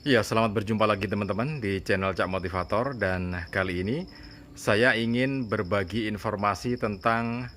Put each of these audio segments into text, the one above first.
Iya, selamat berjumpa lagi teman-teman di channel Cak Motivator, dan kali ini saya ingin berbagi informasi tentang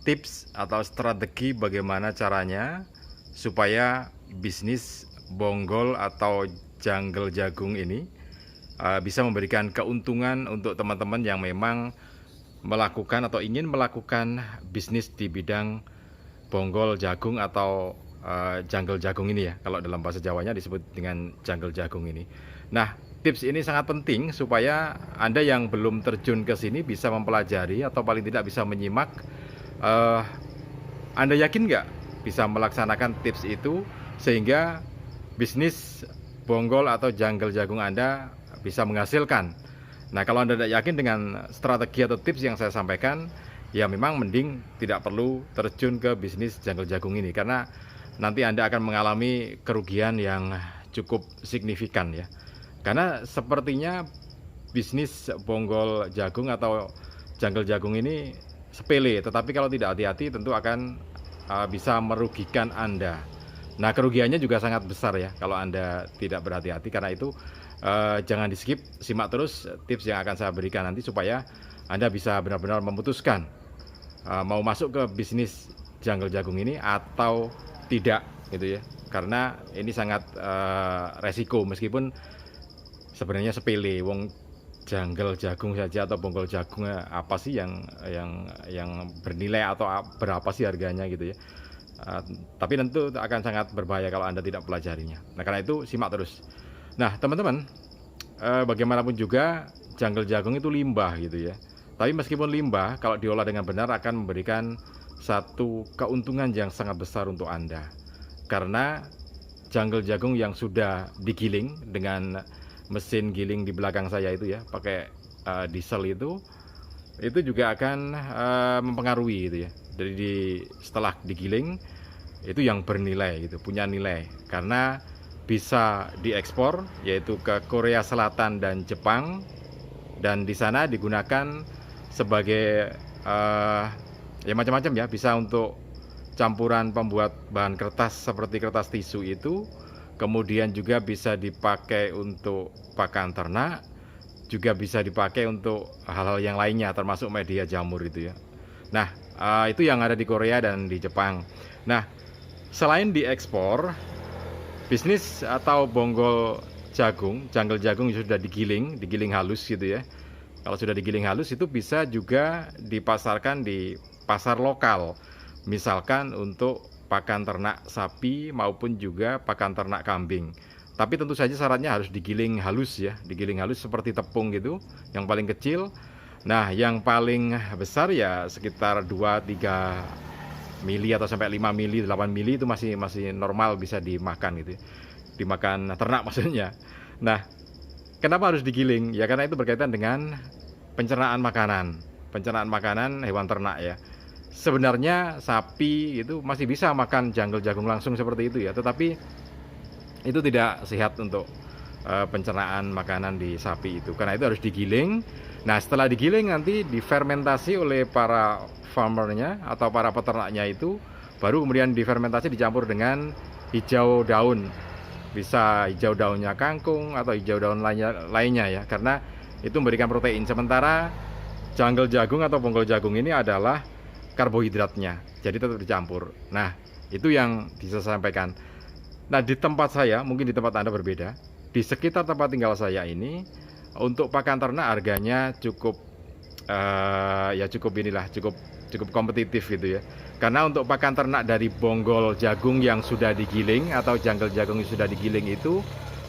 tips atau strategi bagaimana caranya supaya bisnis bonggol atau jungle jagung ini bisa memberikan keuntungan untuk teman-teman yang memang melakukan atau ingin melakukan bisnis di bidang bonggol jagung atau jungle jagung ini ya. Kalau dalam bahasa Jawanya disebut dengan jungle jagung ini. Nah, tips ini sangat penting supaya Anda yang belum terjun ke sini bisa mempelajari atau paling tidak bisa menyimak. Anda yakin nggak bisa melaksanakan tips itu sehingga bisnis bonggol atau jungle jagung Anda bisa menghasilkan? Nah, kalau Anda tidak yakin dengan strategi atau tips yang saya sampaikan, ya memang mending tidak perlu terjun ke bisnis jungle jagung ini, karena nanti Anda akan mengalami kerugian yang cukup signifikan ya. Karena sepertinya bisnis bonggol jagung atau jungle jagung ini sepele, tetapi kalau tidak hati-hati tentu akan bisa merugikan Anda. Nah, kerugiannya juga sangat besar ya kalau Anda tidak berhati-hati. Karena itu jangan di skip, simak terus tips yang akan saya berikan nanti supaya Anda bisa benar-benar memutuskan mau masuk ke bisnis jungle jagung ini atau tidak gitu ya. Karena ini sangat resiko, meskipun sebenarnya sepele. Wong jungle jagung saja atau bonggol jagung apa sih yang bernilai atau berapa sih harganya gitu ya. Tapi tentu akan sangat berbahaya kalau Anda tidak pelajarinya. Nah, karena itu simak terus. Nah, teman-teman, bagaimanapun juga jungle jagung itu limbah gitu ya. Tapi meskipun limbah, kalau diolah dengan benar akan memberikan satu keuntungan yang sangat besar untuk Anda. Karena jungle jagung yang sudah digiling dengan mesin giling di belakang saya itu ya, pakai diesel itu juga akan mempengaruhi gitu ya. Jadi setelah digiling itu yang bernilai gitu, punya nilai, karena bisa diekspor yaitu ke Korea Selatan dan Jepang, dan di sana digunakan sebagai ya macam-macam ya, bisa untuk campuran pembuat bahan kertas seperti kertas tisu itu, kemudian juga bisa dipakai untuk pakan ternak, juga bisa dipakai untuk hal-hal yang lainnya termasuk media jamur itu ya. Nah, itu yang ada di Korea dan di Jepang. Nah, selain diekspor, bisnis atau bonggol jagung, jungle jagung yang sudah digiling halus gitu ya. Kalau sudah digiling halus itu bisa juga dipasarkan di pasar lokal. Misalkan untuk pakan ternak sapi maupun juga pakan ternak kambing. Tapi tentu saja syaratnya harus digiling halus ya, digiling halus seperti tepung gitu, yang paling kecil. Nah, yang paling besar ya sekitar 2-3 mili atau sampai 5 mili, 8 mili itu masih normal, bisa dimakan gitu ya. Dimakan ternak maksudnya. Nah, kenapa harus digiling? Ya karena itu berkaitan dengan pencernaan makanan hewan ternak ya. Sebenarnya sapi itu masih bisa makan jungle jagung langsung seperti itu ya, tetapi itu tidak sehat untuk pencernaan makanan di sapi itu. Karena itu harus digiling. Nah, setelah digiling nanti difermentasi oleh para farmernya atau para peternaknya itu, baru kemudian difermentasi dicampur dengan hijau daun. Bisa hijau daunnya kangkung atau hijau daun lainnya ya, karena itu memberikan protein. Sementara jungle jagung atau bonggol jagung ini adalah karbohidratnya, jadi tetap dicampur. Nah, itu yang bisa saya sampaikan. Nah, di tempat saya, mungkin di tempat Anda berbeda. Di sekitar tempat tinggal saya ini, untuk pakan ternak harganya cukup cukup kompetitif gitu ya. Karena untuk pakan ternak dari bonggol jagung yang sudah digiling atau jungle jagung yang sudah digiling itu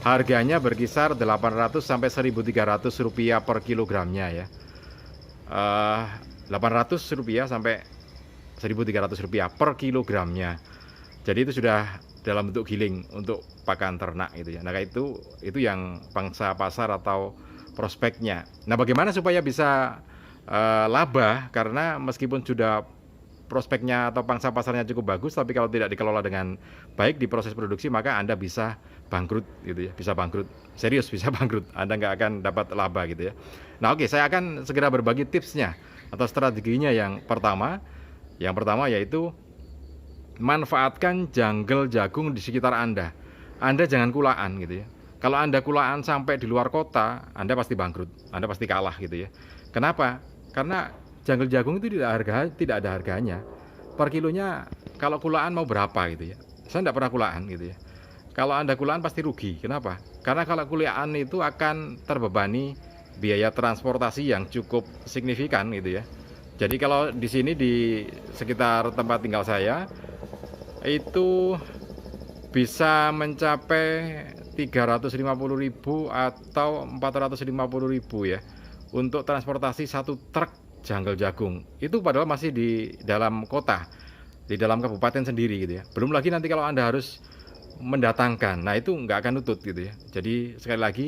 harganya berkisar 800 sampai 1.300 rupiah per kilogramnya ya. 800 rupiah sampai 1.300 rupiah per kilogramnya. Jadi itu sudah dalam bentuk giling untuk pakan ternak itu ya. Nah, itu yang pangsa pasar atau prospeknya. Nah, bagaimana supaya bisa laba? Karena meskipun sudah prospeknya atau pangsa pasarnya cukup bagus, tapi kalau tidak dikelola dengan baik di proses produksi, maka Anda bisa bangkrut gitu ya, bisa bangkrut, serius bisa bangkrut, Anda nggak akan dapat laba gitu ya. Nah, oke, saya akan segera berbagi tipsnya atau strateginya. Yang pertama yaitu manfaatkan jungle jagung di sekitar Anda. Anda jangan kulaan gitu ya. Kalau Anda kulaan sampai di luar kota, Anda pasti bangkrut, Anda pasti kalah gitu ya. Kenapa? Karena janggal jagung itu tidak ada harganya. Per kilonya kalau kulaan mau berapa gitu ya. Saya tidak pernah kulaan gitu ya. Kalau Anda kulaan pasti rugi. Kenapa? Karena kalau kulaan itu akan terbebani biaya transportasi yang cukup signifikan gitu ya. Jadi kalau di sini di sekitar tempat tinggal saya itu bisa mencapai 350.000 atau 450.000 ya untuk transportasi satu truk janggal jagung. Itu padahal masih di dalam kota, di dalam kabupaten sendiri gitu ya. Belum lagi nanti kalau Anda harus mendatangkan, nah itu nggak akan nutut gitu ya. Jadi sekali lagi,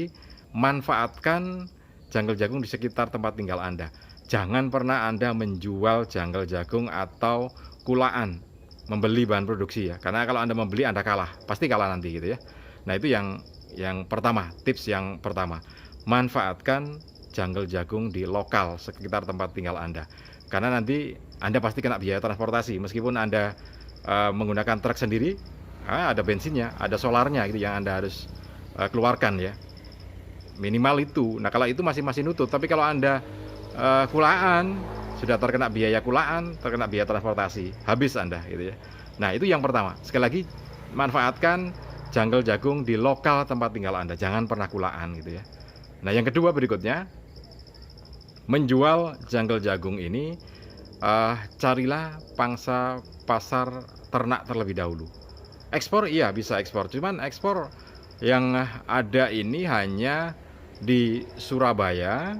manfaatkan janggal jagung di sekitar tempat tinggal Anda. Jangan pernah Anda menjual janggal jagung atau kulaan, membeli bahan produksi ya. Karena kalau Anda membeli, Anda kalah, pasti kalah nanti gitu ya. Nah itu yang pertama, tips yang pertama, manfaatkan janggal jagung di lokal sekitar tempat tinggal Anda. Karena nanti Anda pasti kena biaya transportasi, meskipun Anda menggunakan truk sendiri, ada bensinnya, ada solarnya gitu yang Anda harus keluarkan ya. Minimal itu. Nah kalau itu masih nutut, tapi kalau Anda kulaan, sudah terkena biaya kulaan, terkena biaya transportasi, habis Anda gitu ya. Nah itu yang pertama. Sekali lagi, manfaatkan janggal jagung di lokal tempat tinggal Anda, jangan pernah kulaan gitu ya. Nah yang kedua berikutnya, menjual janggal jagung ini carilah pangsa pasar ternak terlebih dahulu. Ekspor iya bisa ekspor, cuman ekspor yang ada ini hanya di Surabaya,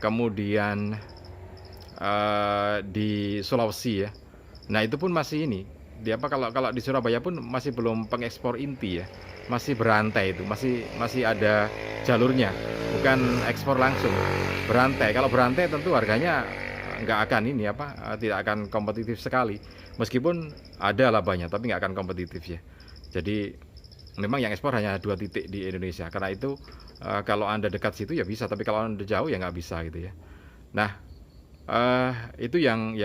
kemudian di Sulawesi ya. Nah itu pun masih ini, kalau di Surabaya pun masih belum pengekspor inti ya, masih berantai itu, masih ada jalurnya, bukan ekspor langsung, berantai. Kalau berantai tentu harganya nggak akan tidak akan kompetitif sekali, meskipun ada labanya, tapi nggak akan kompetitif ya. Jadi memang yang ekspor hanya 2 titik di Indonesia. Karena itu kalau Anda dekat situ ya bisa, tapi kalau Anda jauh ya nggak bisa gitu ya. Nah itu yang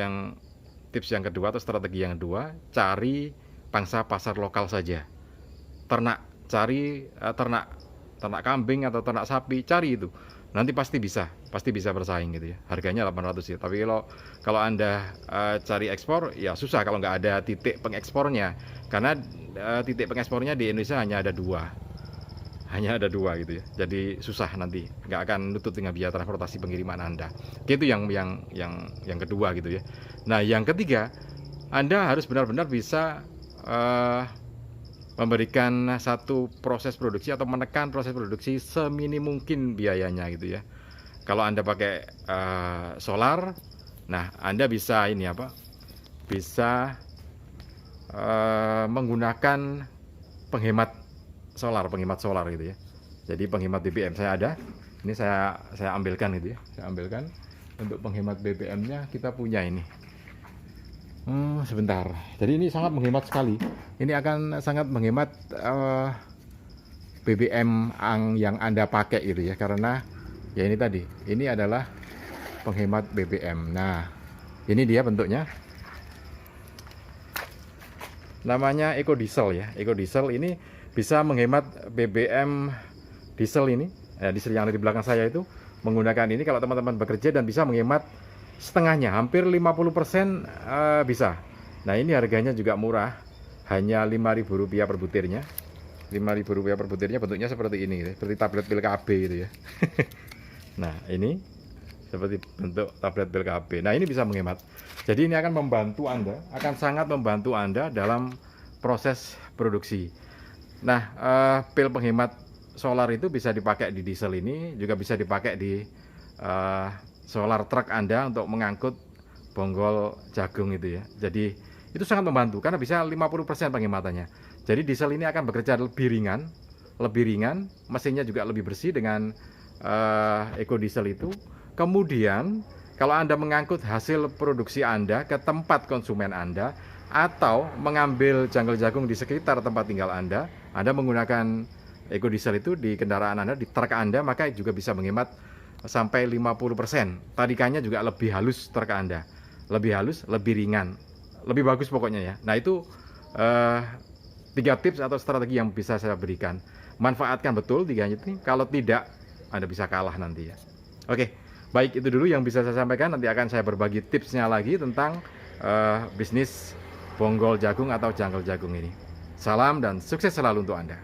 tips yang kedua atau strategi yang kedua, cari pangsa pasar lokal saja. Cari ternak kambing atau ternak sapi, cari itu. Nanti pasti bisa bersaing gitu ya. Harganya 800 ya. Tapi kalau Anda cari ekspor ya susah kalau nggak ada titik pengekspornya. Karena titik pengekspornya di Indonesia hanya ada 2 gitu ya. Jadi susah nanti, nggak akan nutut dengan biaya transportasi pengiriman Anda. Itu yang kedua gitu ya. Nah yang ketiga, Anda harus benar-benar bisa memberikan satu proses produksi atau menekan proses produksi seminim mungkin biayanya gitu ya. Kalau Anda pakai solar, nah Anda bisa bisa menggunakan penghemat solar gitu ya. Jadi penghemat BBM saya ada. Ini saya ambilkan gitu ya. Saya ambilkan untuk penghemat BBM-nya kita punya ini. Sebentar. Jadi ini sangat menghemat sekali. Ini akan sangat menghemat BBM yang Anda pakai gitu ya. Karena ya ini tadi. Ini adalah penghemat BBM. Nah, ini dia bentuknya. Namanya EcoDiesel ya. EcoDiesel ini bisa menghemat BBM diesel ini. Diesel yang ada di belakang saya itu menggunakan ini kalau teman-teman bekerja, dan bisa menghemat setengahnya, hampir 50% bisa. Nah ini harganya juga murah, hanya Rp5.000 per butirnya. Rp5.000 per butirnya, bentuknya seperti ini, seperti tablet pil KB gitu ya. Nah ini seperti bentuk tablet pil KB. Nah ini bisa menghemat. Jadi ini akan membantu Anda, akan sangat membantu Anda dalam proses produksi. Nah pil penghemat solar itu bisa dipakai di diesel ini, juga bisa dipakai di solar truk Anda untuk mengangkut bonggol jagung itu ya. Jadi itu sangat membantu karena bisa 50% penghematannya. Jadi diesel ini akan bekerja lebih ringan, mesinnya juga lebih bersih dengan EcoDiesel itu. Kemudian kalau Anda mengangkut hasil produksi Anda ke tempat konsumen Anda, atau mengambil janggal jagung di sekitar tempat tinggal Anda menggunakan EcoDiesel itu di kendaraan Anda, di truk Anda, maka juga bisa menghemat sampai 50%. Tarikannya juga lebih halus truk Anda. Lebih halus, lebih ringan. Lebih bagus pokoknya ya. Nah itu 3 tips atau strategi yang bisa saya berikan. manfaatkan betul 3 ini. Kalau tidak, Anda bisa kalah nanti ya. Oke, baik, itu dulu yang bisa saya sampaikan. Nanti akan saya berbagi tipsnya lagi tentang bisnis bonggol jagung atau janggal jagung ini. Salam dan sukses selalu untuk Anda.